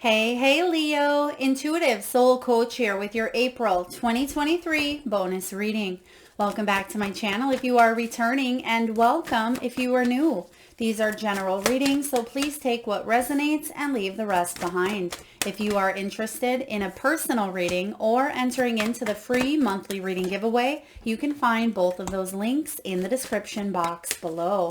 Hey, Leo, intuitive soul coach here with your April 2023 bonus reading. Welcome back to my channel if you are returning, and welcome if you are new. These are general readings, so please take what resonates and leave the rest behind. If you are interested in a personal reading or entering into the free monthly reading giveaway, you can find both of those links in the description box below.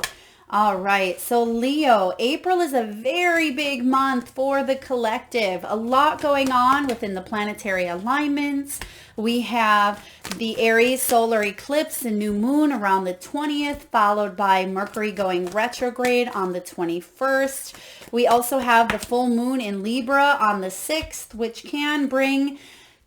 All right, so Leo, April is a very big month for the collective. A lot going on within the planetary alignments. We have the Aries solar eclipse and new moon around the 20th, followed by Mercury going retrograde on the 21st. We also have the full moon in Libra on the 6th, which can bring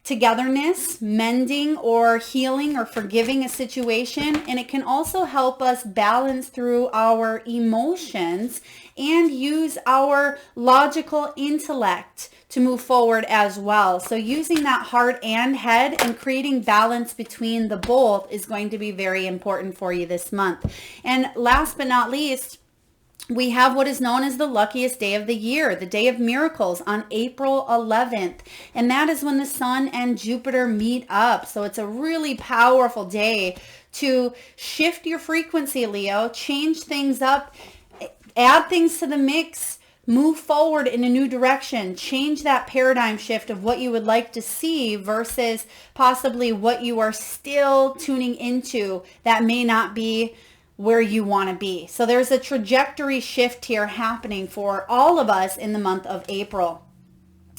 togetherness, mending or healing or forgiving a situation. And it can also help us balance through our emotions and use our logical intellect to move forward as well. So using that heart and head and creating balance between the both is going to be very important for you this month. And last but not least, we have what is known as the luckiest day of the year, the day of miracles on April 11th. And that is when the sun and Jupiter meet up. So it's a really powerful day to shift your frequency, Leo, change things up, add things to the mix, move forward in a new direction, change that paradigm shift of what you would like to see versus possibly what you are still tuning into that may not be where you want to be. So there's a trajectory shift here happening for all of us in the month of April.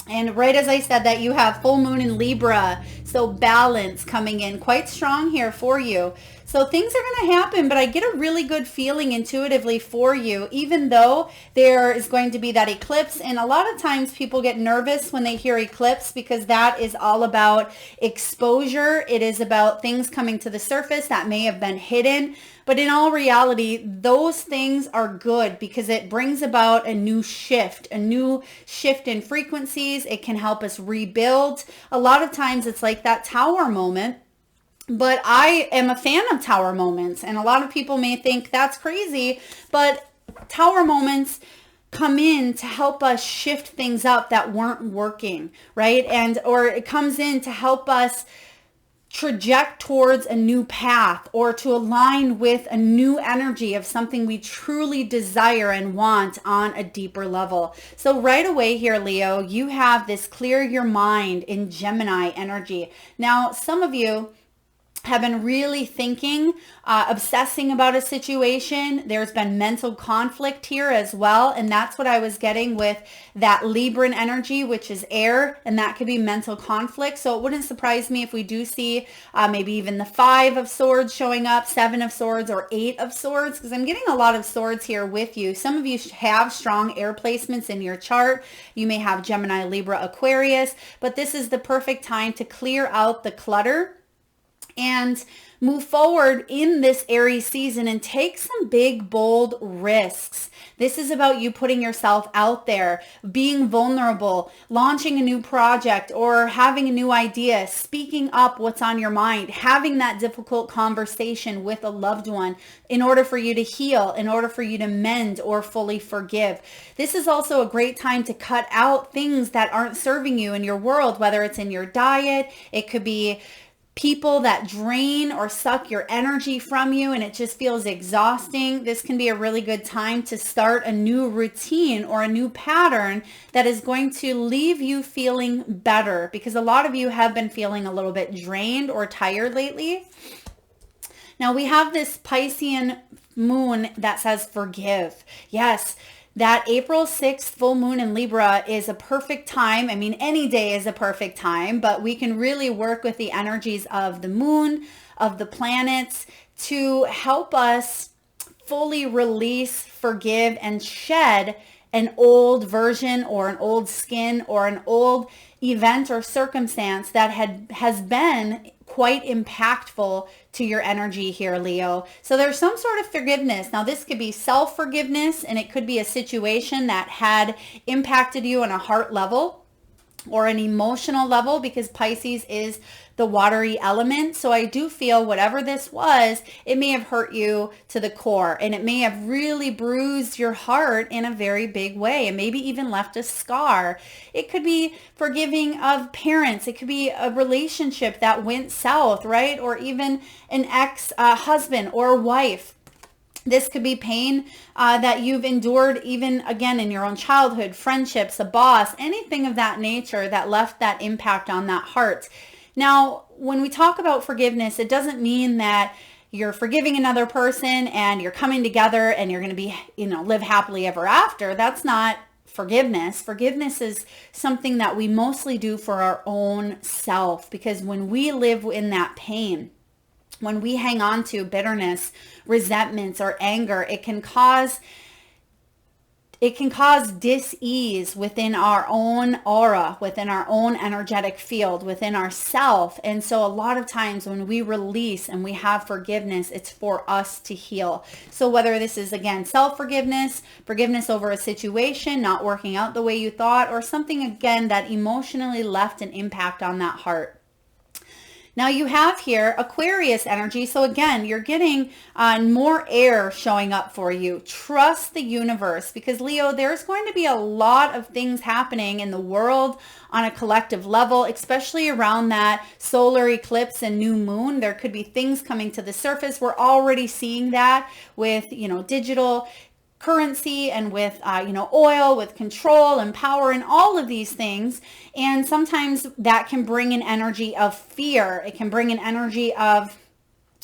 And right as I said that, you have full moon in Libra, so balance coming in quite strong here for you. So things are going to happen, but I get a really good feeling intuitively for you, even though there is going to be that eclipse. And a lot of times people get nervous when they hear eclipse because that is all about exposure. It is about things coming to the surface that may have been hidden. But in all reality, those things are good because it brings about a new shift in frequencies. It can help us rebuild. A lot of times it's like that tower moment. But I am a fan of tower moments, and a lot of people may think that's crazy, but tower moments come in to help us shift things up that weren't working, right? Or it comes in to help us traject towards a new path or to align with a new energy of something we truly desire and want on a deeper level. So right away here, Leo, you have this clear your mind in Gemini energy. Now, some of you have been really thinking, obsessing about a situation. There's been mental conflict here as well. And that's what I was getting with that Libran energy, which is air, and that could be mental conflict. So it wouldn't surprise me if we do see maybe even the 5 of swords showing up, 7 of swords, or 8 of swords, because I'm getting a lot of swords here with you. Some of you have strong air placements in your chart. You may have Gemini, Libra, Aquarius, but this is the perfect time to clear out the clutter and move forward in this Aries season and take some big, bold risks. This is about you putting yourself out there, being vulnerable, launching a new project or having a new idea, speaking up what's on your mind, having that difficult conversation with a loved one in order for you to heal, in order for you to mend or fully forgive. This is also a great time to cut out things that aren't serving you in your world, whether it's in your diet, it could be people that drain or suck your energy from you and it just feels exhausting. This can be a really good time to start a new routine or a new pattern that is going to leave you feeling better, because a lot of you have been feeling a little bit drained or tired lately. Now we have this Piscean moon that says forgive. Yes. That April 6th full moon in Libra is a perfect time. I mean, any day is a perfect time, but we can really work with the energies of the moon, of the planets, to help us fully release, forgive, and shed an old version or an old skin or an old event or circumstance that has been quite impactful to your energy here, Leo. So there's some sort of forgiveness. Now this could be self-forgiveness, and it could be a situation that had impacted you on a heart level. or an emotional level, because Pisces is the watery element. So I do feel whatever this was, it may have hurt you to the core, and it may have really bruised your heart in a very big way, and maybe even left a scar. It could be forgiving of parents. It could be a relationship that went south, right? Or even an ex-husband or wife. This could be pain that you've endured even again in your own childhood, friendships, a boss, anything of that nature that left that impact on that heart. Now, when we talk about forgiveness, it doesn't mean that you're forgiving another person and you're coming together and you're going to be, live happily ever after. That's not forgiveness. Forgiveness is something that we mostly do for our own self, because when we live in that pain, when we hang on to bitterness, resentments, or anger, it can cause dis-ease within our own aura, within our own energetic field, within ourself. And so a lot of times when we release and we have forgiveness, it's for us to heal. So whether this is, again, self-forgiveness, forgiveness over a situation not working out the way you thought, or something, again, that emotionally left an impact on that heart. Now you have here Aquarius energy. So again, you're getting more air showing up for you. Trust the universe, because Leo, there's going to be a lot of things happening in the world on a collective level, especially around that solar eclipse and new moon. There could be things coming to the surface. We're already seeing that with, digital currency and with oil, with control and power and all of these things. And sometimes that can bring an energy of fear. It can bring an energy of,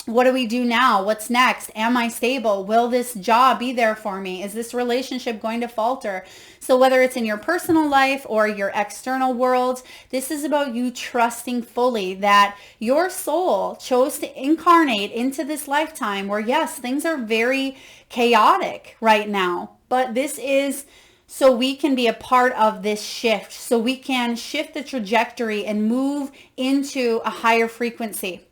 what do we do now? What's next? Am I stable? Will this job be there for me? Is this relationship going to falter? So whether it's in your personal life or your external world, this is about you trusting fully that your soul chose to incarnate into this lifetime where, yes, things are very chaotic right now, but this is so we can be a part of this shift, so we can shift the trajectory and move into a higher frequency.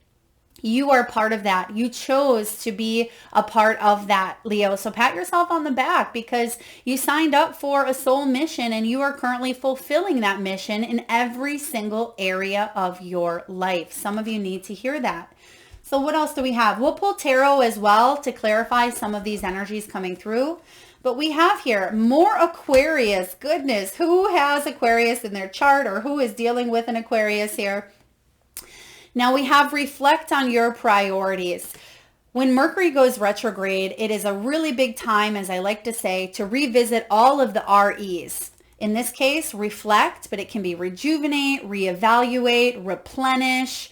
You are part of that. You chose to be a part of that, Leo. So pat yourself on the back, because you signed up for a soul mission and you are currently fulfilling that mission in every single area of your life. Some of you need to hear that. So what else do we have? We'll pull tarot as well to clarify some of these energies coming through. But we have here more Aquarius. Goodness, who has Aquarius in their chart, or who is dealing with an Aquarius here? Now we have reflect on your priorities. When Mercury goes retrograde, it is a really big time, as I like to say, to revisit all of the REs. In this case, reflect, but it can be rejuvenate, reevaluate, replenish,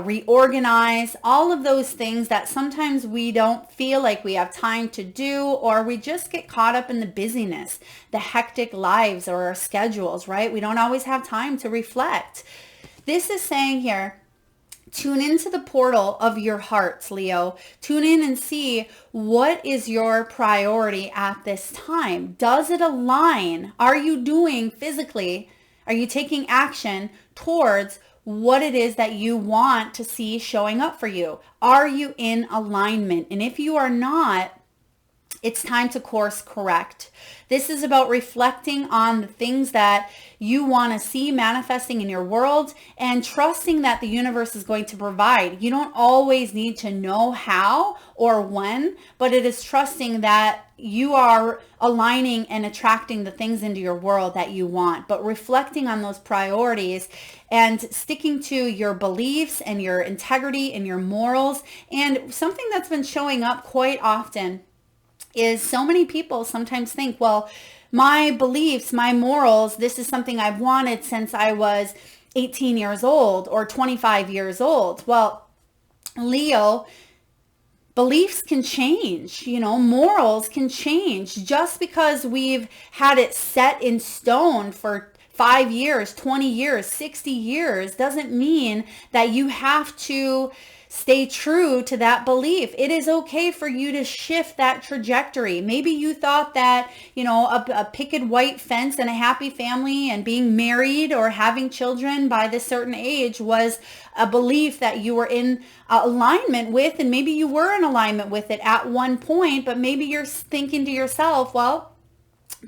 reorganize, all of those things that sometimes we don't feel like we have time to do, or we just get caught up in the busyness, the hectic lives or our schedules, right? We don't always have time to reflect. This is saying here, tune into the portal of your hearts, Leo. Tune in and see what is your priority at this time. Does it align? Are you doing physically? Are you taking action towards what it is that you want to see showing up for you? Are you in alignment? And if you are not, it's time to course correct. This is about reflecting on the things that you want to see manifesting in your world and trusting that the universe is going to provide. You don't always need to know how or when, but it is trusting that you are aligning and attracting the things into your world that you want, but reflecting on those priorities and sticking to your beliefs and your integrity and your morals. And something that's been showing up quite often is so many people sometimes think, well, my beliefs, my morals, this is something I've wanted since I was 18 years old or 25 years old. Well, Leo, beliefs can change, morals can change. Just because we've had it set in stone for 5 years, 20 years, 60 years doesn't mean that you have to stay true to that belief. It is okay for you to shift that trajectory. Maybe you thought that, a picket white fence and a happy family and being married or having children by this certain age was a belief that you were in alignment with, and maybe you were in alignment with it at one point, but maybe you're thinking to yourself, well,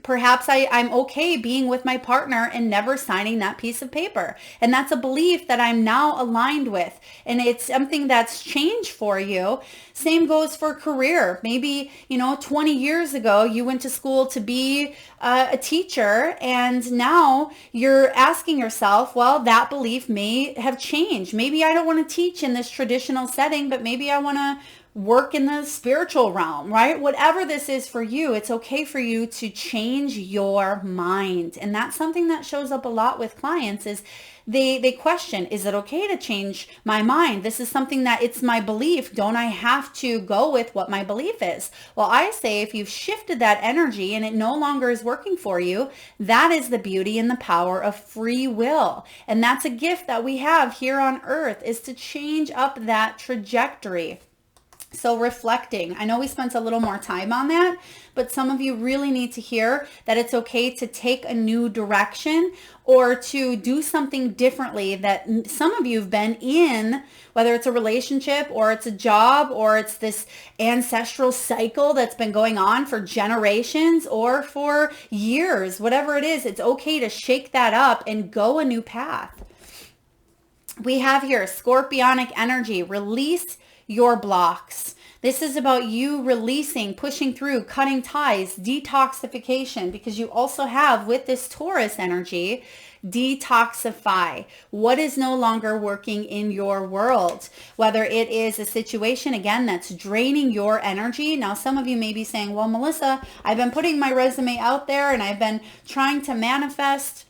Perhaps I'm okay being with my partner and never signing that piece of paper. And that's a belief that I'm now aligned with. And it's something that's changed for you. Same goes for career. Maybe, 20 years ago, you went to school to be a teacher, and now you're asking yourself, well, that belief may have changed. Maybe I don't want to teach in this traditional setting, but maybe I want to work in the spiritual realm, right? Whatever this is for you, it's okay for you to change your mind. And that's something that shows up a lot with clients is they question, is it okay to change my mind? This is something that it's my belief. Don't I have to go with what my belief is? Well, I say if you've shifted that energy and it no longer is working for you, that is the beauty and the power of free will. And that's a gift that we have here on earth, is to change up that trajectory. So reflecting, I know we spent a little more time on that, but some of you really need to hear that it's okay to take a new direction or to do something differently that some of you have been in, whether it's a relationship or it's a job or it's this ancestral cycle that's been going on for generations or for years, whatever it is, it's okay to shake that up and go a new path. We have here scorpionic energy, release your blocks. This is about you releasing, pushing through, cutting ties, detoxification, because you also have with this Taurus energy, detoxify. What is no longer working in your world? Whether it is a situation, again, that's draining your energy. Now, some of you may be saying, well, Melissa, I've been putting my resume out there and I've been trying to manifest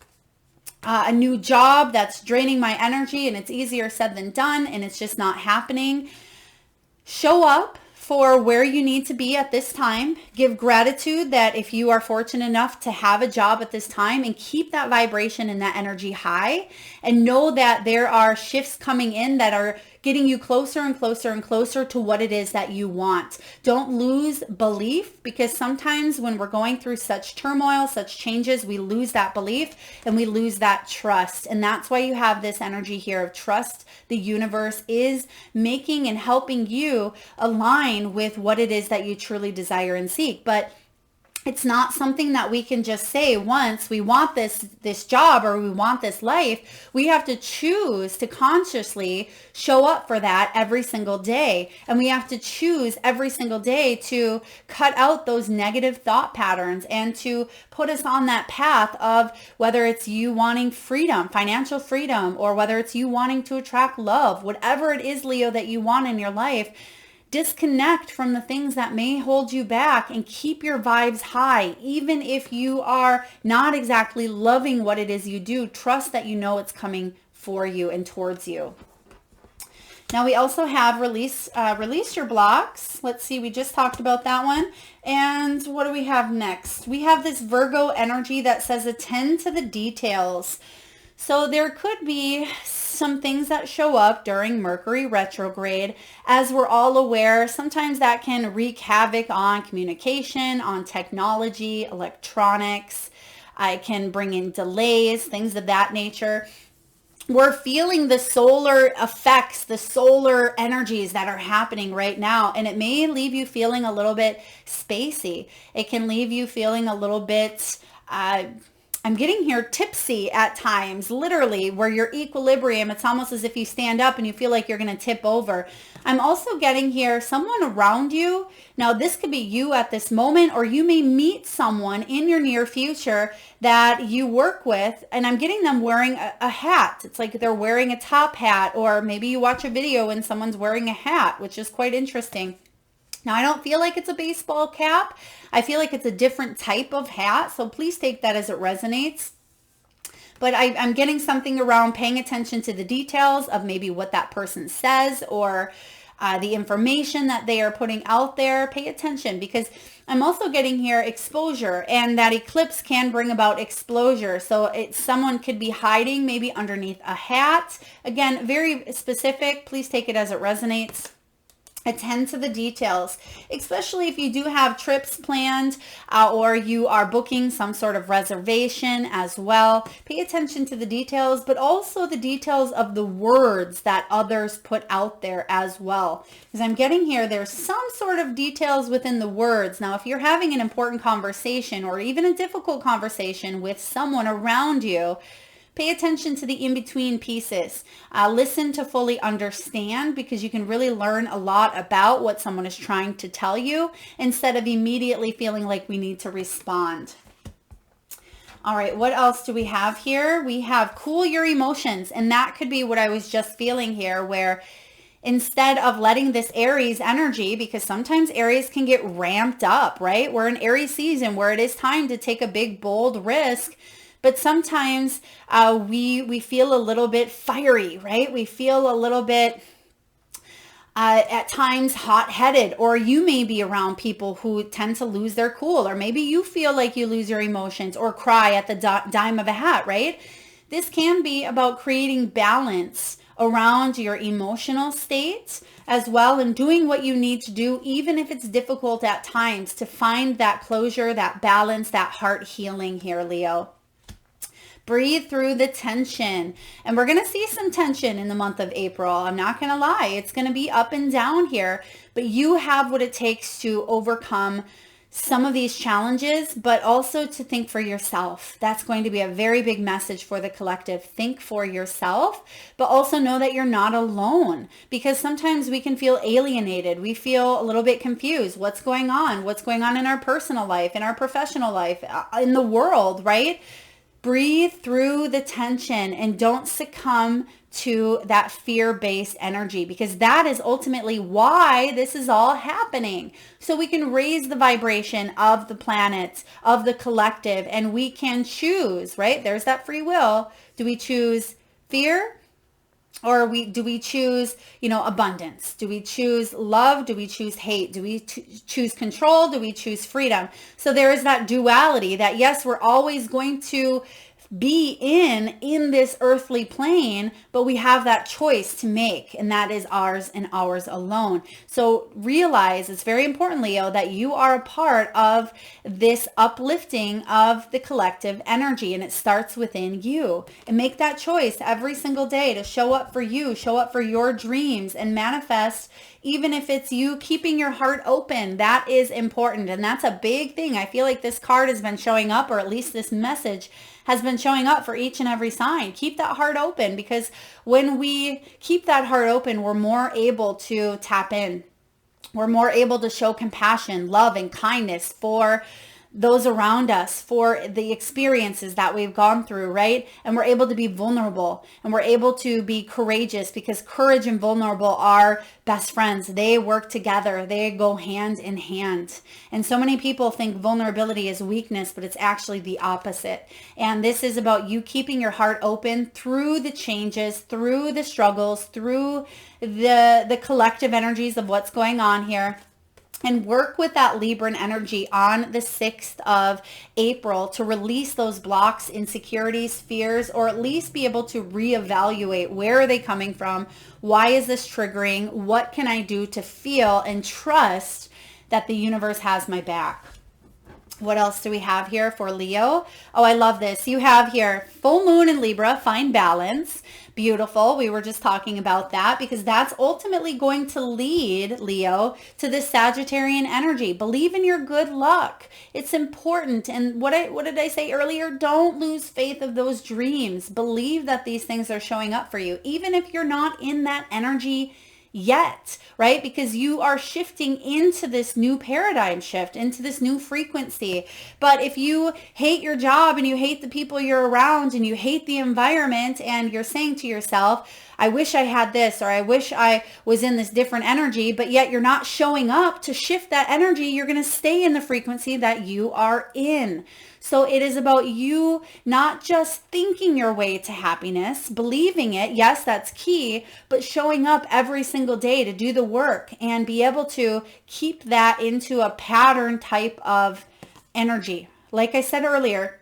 a new job that's draining my energy, and it's easier said than done, and it's just not happening. Show up for where you need to be at this time. Give gratitude that if you are fortunate enough to have a job at this time, and keep that vibration and that energy high, and know that there are shifts coming in that are getting you closer and closer and closer to what it is that you want. Don't lose belief, because sometimes when we're going through such turmoil, such changes, we lose that belief and we lose that trust. And that's why you have this energy here of trust. The universe is making and helping you align with what it is that you truly desire and seek. But it's not something that we can just say once we want this job or we want this life. We have to choose to consciously show up for that every single day. And we have to choose every single day to cut out those negative thought patterns and to put us on that path of whether it's you wanting freedom, financial freedom, or whether it's you wanting to attract love, whatever it is, Leo, that you want in your life. Disconnect from the things that may hold you back and keep your vibes high. Even if you are not exactly loving what it is you do, trust that you know it's coming for you and towards you. Now we also have release your blocks. Let's see, we just talked about that one. And what do we have next? We have this Virgo energy that says attend to the details. So there could be some things that show up during Mercury retrograde. As we're all aware, sometimes that can wreak havoc on communication, on technology, electronics. It can bring in delays, things of that nature. We're feeling the solar effects, the solar energies that are happening right now, and it may leave you feeling a little bit spacey. It can leave you feeling a little bit I'm getting here tipsy at times, literally, where your equilibrium, it's almost as if you stand up and you feel like you're going to tip over. I'm also getting here someone around you. Now, this could be you at this moment, or you may meet someone in your near future that you work with, and I'm getting them wearing a hat. It's like they're wearing a top hat, or maybe you watch a video and someone's wearing a hat, which is quite interesting. Now, I don't feel like it's a baseball cap. I feel like it's a different type of hat. So please take that as it resonates. But I'm getting something around paying attention to the details of maybe what that person says, or the information that they are putting out there. Pay attention, because I'm also getting here exposure, and that eclipse can bring about exposure. So someone could be hiding maybe underneath a hat. Again, very specific. Please take it as it resonates. Attend to the details, especially if you do have trips planned or you are booking some sort of reservation as well. Pay attention to the details, but also the details of the words that others put out there as well. Because I'm getting here, there's some sort of details within the words. Now, if you're having an important conversation or even a difficult conversation with someone around you, pay attention to the in-between pieces. Listen to fully understand, because you can really learn a lot about what someone is trying to tell you instead of immediately feeling like we need to respond. All right, what else do we have here? We have cool your emotions, and that could be what I was just feeling here, where instead of letting this Aries energy, because sometimes Aries can get ramped up, right? We're in Aries season where it is time to take a big, bold risk. But sometimes we feel a little bit fiery, right? We feel a little bit at times hot-headed, or you may be around people who tend to lose their cool, or maybe you feel like you lose your emotions or cry at the dime of a hat, right? This can be about creating balance around your emotional state as well, and doing what you need to do, even if it's difficult at times, to find that closure, that balance, that heart healing here, Leo. Breathe through the tension. And we're going to see some tension in the month of April. I'm not going to lie. It's going to be up and down here, but you have what it takes to overcome some of these challenges, but also to think for yourself. That's going to be a very big message for the collective. Think for yourself, but also know that you're not alone, because sometimes we can feel alienated. We feel a little bit confused. What's going on? What's going on in our personal life, in our professional life, in the world, right? Breathe through the tension and don't succumb to that fear-based energy, because that is ultimately why this is all happening. So we can raise the vibration of the planet, of the collective, and we can choose, right? There's that free will. Do we choose fear? Or do we choose, abundance? Do we choose love? Do we choose hate? Do we choose control? Do we choose freedom? So there is that duality that, yes, we're always going to be in this earthly plane, but we have that choice to make, and that is ours and ours alone. So realize, it's very important, Leo, that you are a part of this uplifting of the collective energy, and it starts within you. And make that choice every single day to show up for you, show up for your dreams, and manifest. Even if it's you keeping your heart open, that is important. And that's a big thing. I feel like this card has been showing up, or at least this message has been showing up for each and every sign. Keep that heart open, because when we keep that heart open, we're more able to tap in. We're more able to show compassion, love, and kindness for those around us, for the experiences that we've gone through, right? And we're able to be vulnerable, and we're able to be courageous, because courage and vulnerable are best friends. They work together. They go hand in hand. And so many people think vulnerability is weakness, but it's actually the opposite. And this is about you keeping your heart open through the changes, through the struggles, through the collective energies of what's going on here. And work with that Libran energy on the 6th of April to release those blocks, insecurities, fears, or at least be able to reevaluate, where are they coming from? Why is this triggering? What can I do to feel and trust that the universe has my back? What else do we have here for Leo? Oh, I love this. You have here full moon in Libra, find balance. Beautiful. We were just talking about that, because that's ultimately going to lead, Leo, to this Sagittarian energy. Believe in your good luck. It's important. And what did I say earlier? Don't lose faith of those dreams. Believe that these things are showing up for you, even if you're not in that energy yet, right? Because you are shifting into this new paradigm shift, into this new frequency. But if you hate your job, and you hate the people you're around, and you hate the environment, and you're saying to yourself, I wish I had this, or I wish I was in this different energy, but yet you're not showing up to shift that energy, you're going to stay in the frequency that you are in. So it is about you not just thinking your way to happiness, believing it. Yes, that's key, but showing up every single day to do the work and be able to keep that into a pattern type of energy. Like I said earlier,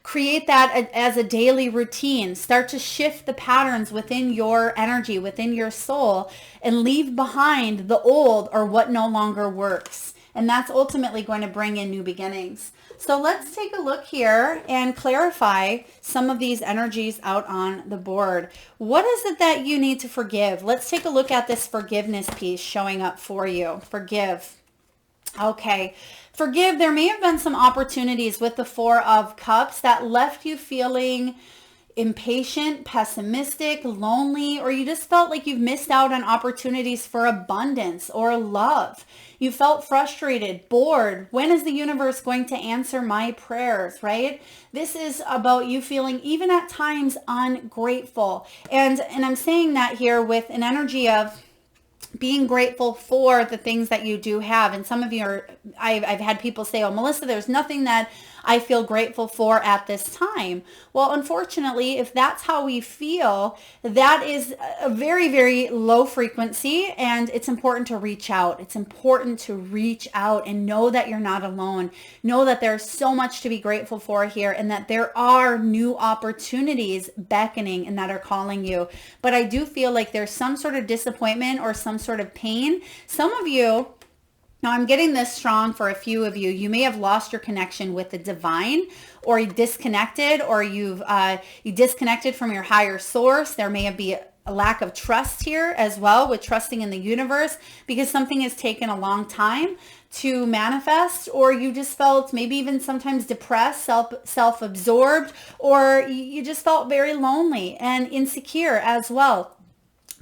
create that as a daily routine. Start to shift the patterns within your energy, within your soul, and leave behind the old or what no longer works. And that's ultimately going to bring in new beginnings. So let's take a look here and clarify some of these energies out on the board. What is it that you need to forgive? Let's take a look at this forgiveness piece showing up for you. Forgive. Okay. Forgive. There may have been some opportunities with the Four of Cups that left you feeling impatient, pessimistic, lonely, or you just felt like you've missed out on opportunities for abundance or love. You felt frustrated, bored. When is the universe going to answer my prayers, right? This is about you feeling even at times ungrateful. And I'm saying that here with an energy of being grateful for the things that you do have. And some of you are, I've had people say, oh, Melissa, there's nothing that I feel grateful for at this time. Well, unfortunately, if that's how we feel, that is a very, very low frequency, and it's important to reach out. It's important to reach out and know that you're not alone. Know that there's so much to be grateful for here, and that there are new opportunities beckoning and that are calling you. But I do feel like there's some sort of disappointment or some sort of pain. Some of you, now I'm getting this strong for a few of you. You may have lost your connection with the divine, or you disconnected, or you disconnected from your higher source. There may be a lack of trust here as well, with trusting in the universe, because something has taken a long time to manifest, or you just felt maybe even sometimes depressed, self-absorbed, or you just felt very lonely and insecure as well.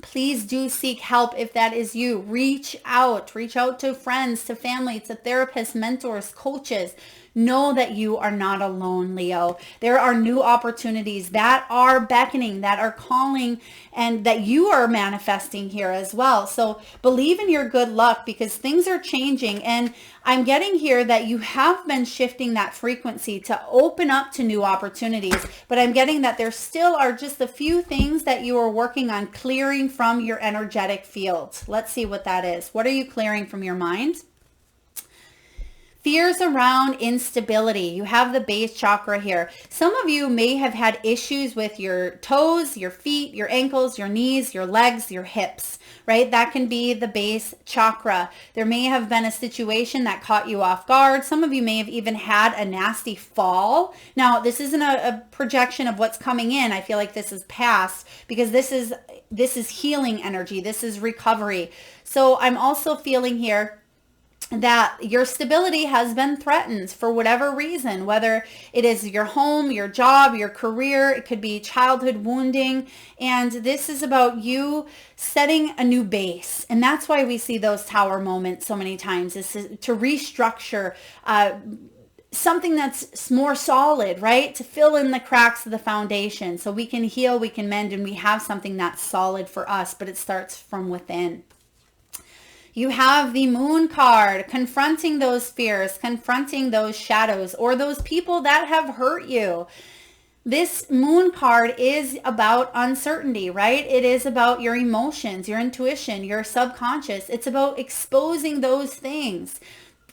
Please do seek help if that is you. Reach out to friends, to family, to therapists, mentors, coaches. Know that you are not alone, Leo. There are new opportunities that are beckoning, that are calling, and that you are manifesting here as well. So believe in your good luck, because things are changing. And I'm getting here that you have been shifting that frequency to open up to new opportunities. But I'm getting that there still are just a few things that you are working on clearing from your energetic field. Let's see what that is. What are you clearing from your mind? Fears around instability. You have the base chakra here. Some of you may have had issues with your toes, your feet, your ankles, your knees, your legs, your hips, right? That can be the base chakra. There may have been a situation that caught you off guard. Some of you may have even had a nasty fall. Now, this isn't a projection of what's coming in. I feel like this is past, because this is healing energy. This is recovery. So I'm also feeling here that your stability has been threatened for whatever reason, whether it is your home, your job, your career, it could be childhood wounding. And this is about you setting a new base. And that's why we see those tower moments so many times, is to restructure something that's more solid, right? To fill in the cracks of the foundation so we can heal, we can mend, and we have something that's solid for us, but it starts from within. You have the Moon card, confronting those fears, confronting those shadows, or those people that have hurt you. This Moon card is about uncertainty, right? It is about your emotions, your intuition, your subconscious. It's about exposing those things.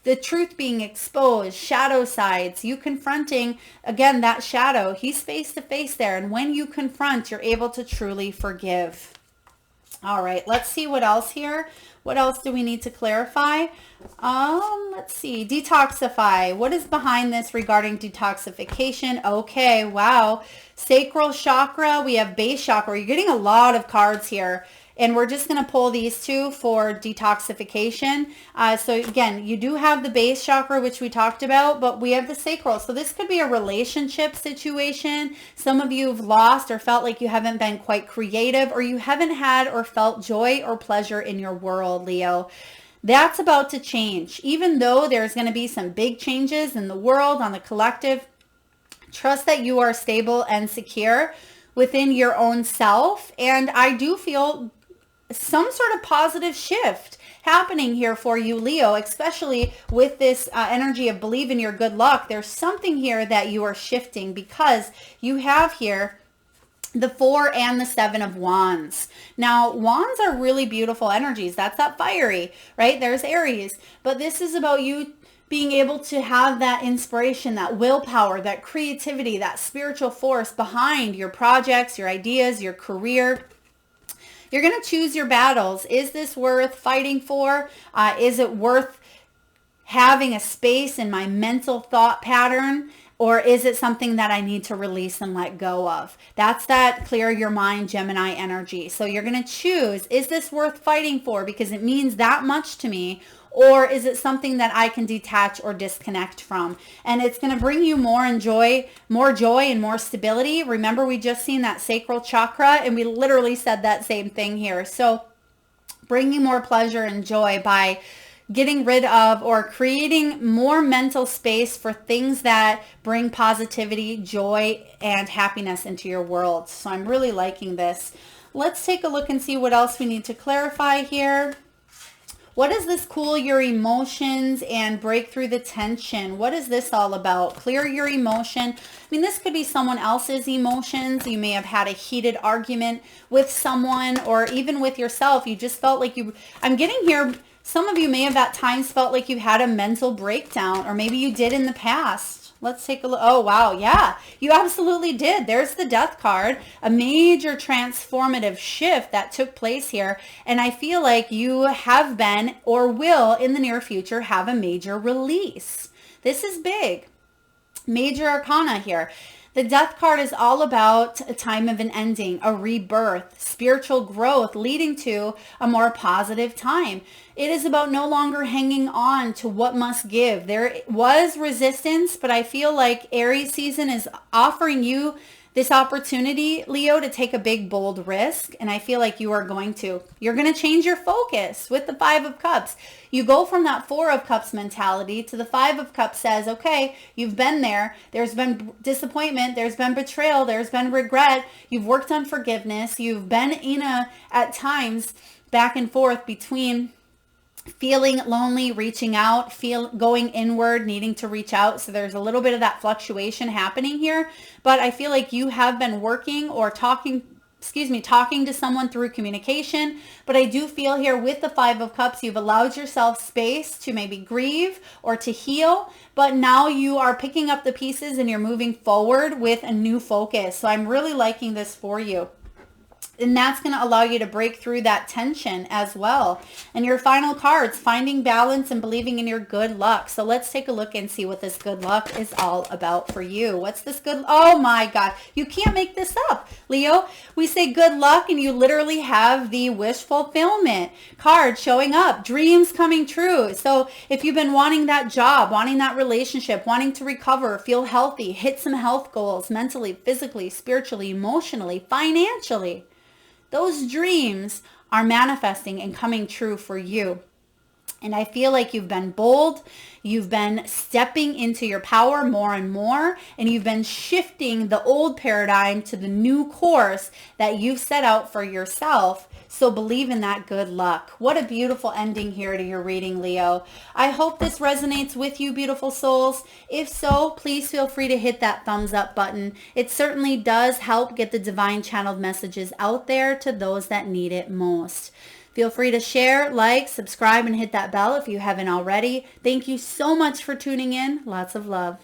The truth being exposed, shadow sides, you confronting, again, that shadow. He's face to face there. And when you confront, you're able to truly forgive. All right, let's see what else here. What else do we need to clarify? Let's see. Detoxify. What is behind this regarding detoxification? Okay, wow. Sacral chakra. We have base chakra. You're getting a lot of cards here. And we're just going to pull these two for detoxification. So again, you do have the base chakra, which we talked about, but we have the sacral. So this could be a relationship situation. Some of you have lost or felt like you haven't been quite creative, or you haven't had or felt joy or pleasure in your world, Leo. That's about to change. Even though there's going to be some big changes in the world, on the collective, trust that you are stable and secure within your own self. And I do feel some sort of positive shift happening here for you, Leo, especially with this energy of believe in your good luck. There's something here that you are shifting, because you have here the 4 and the 7 of Wands. Now, Wands are really beautiful energies. That's that fiery, right? There's Aries. But this is about you being able to have that inspiration, that willpower, that creativity, that spiritual force behind your projects, your ideas, your career. You're going to choose your battles. Is this worth fighting for? Is it worth having a space in my mental thought pattern? Or is it something that I need to release and let go of? That's that clear your mind Gemini energy. So you're going to choose, is this worth fighting for because it means that much to me? Or is it something that I can detach or disconnect from? And it's going to bring you more joy and more stability. Remember, we just seen that sacral chakra and we literally said that same thing here. So bringing more pleasure and joy by getting rid of or creating more mental space for things that bring positivity, joy, and happiness into your world. So I'm really liking this. Let's take a look and see what else we need to clarify here. What does this cool your emotions and break through the tension? What is this all about? Clear your emotion. I mean, this could be someone else's emotions. You may have had a heated argument with someone or even with yourself. You just felt like I'm getting here. Some of you may have at times felt like you had a mental breakdown, or maybe you did in the past. Let's take a look. Oh, wow. Yeah, you absolutely did. There's the Death card, a major transformative shift that took place here. And I feel like you have been or will in the near future have a major release. This is big. Major arcana here. The Death card is all about a time of an ending, a rebirth, spiritual growth leading to a more positive time. It is about no longer hanging on to what must give. There was resistance, but I feel like Aries season is offering you this opportunity, Leo, to take a big, bold risk. And I feel like you're going to change your focus with the Five of Cups. You go from that Four of Cups mentality to the Five of Cups says, okay, you've been there. There's been disappointment. There's been betrayal. There's been regret. You've worked on forgiveness. You've been at times back and forth between feeling lonely, reaching out, going inward, needing to reach out. So there's a little bit of that fluctuation happening here, but I feel like you have been working or talking to someone through communication. But I do feel here with the Five of Cups, you've allowed yourself space to maybe grieve or to heal, but now you are picking up the pieces and you're moving forward with a new focus. So I'm really liking this for you. And that's going to allow you to break through that tension as well. And your final cards, finding balance and believing in your good luck. So let's take a look and see what this good luck is all about for you. What's this good? Oh my God, you can't make this up, Leo. We say good luck and you literally have the wish fulfillment card showing up, dreams coming true. So if you've been wanting that job, wanting that relationship, wanting to recover, feel healthy, hit some health goals, mentally, physically, spiritually, emotionally, financially, those dreams are manifesting and coming true for you. And I feel like you've been bold, you've been stepping into your power more and more, and you've been shifting the old paradigm to the new course that you've set out for yourself. So believe in that good luck. What a beautiful ending here to your reading, Leo. I hope this resonates with you, beautiful souls. If so, please feel free to hit that thumbs up button. It certainly does help get the divine channeled messages out there to those that need it most. Feel free to share, like, subscribe, and hit that bell if you haven't already. Thank you so much for tuning in. Lots of love.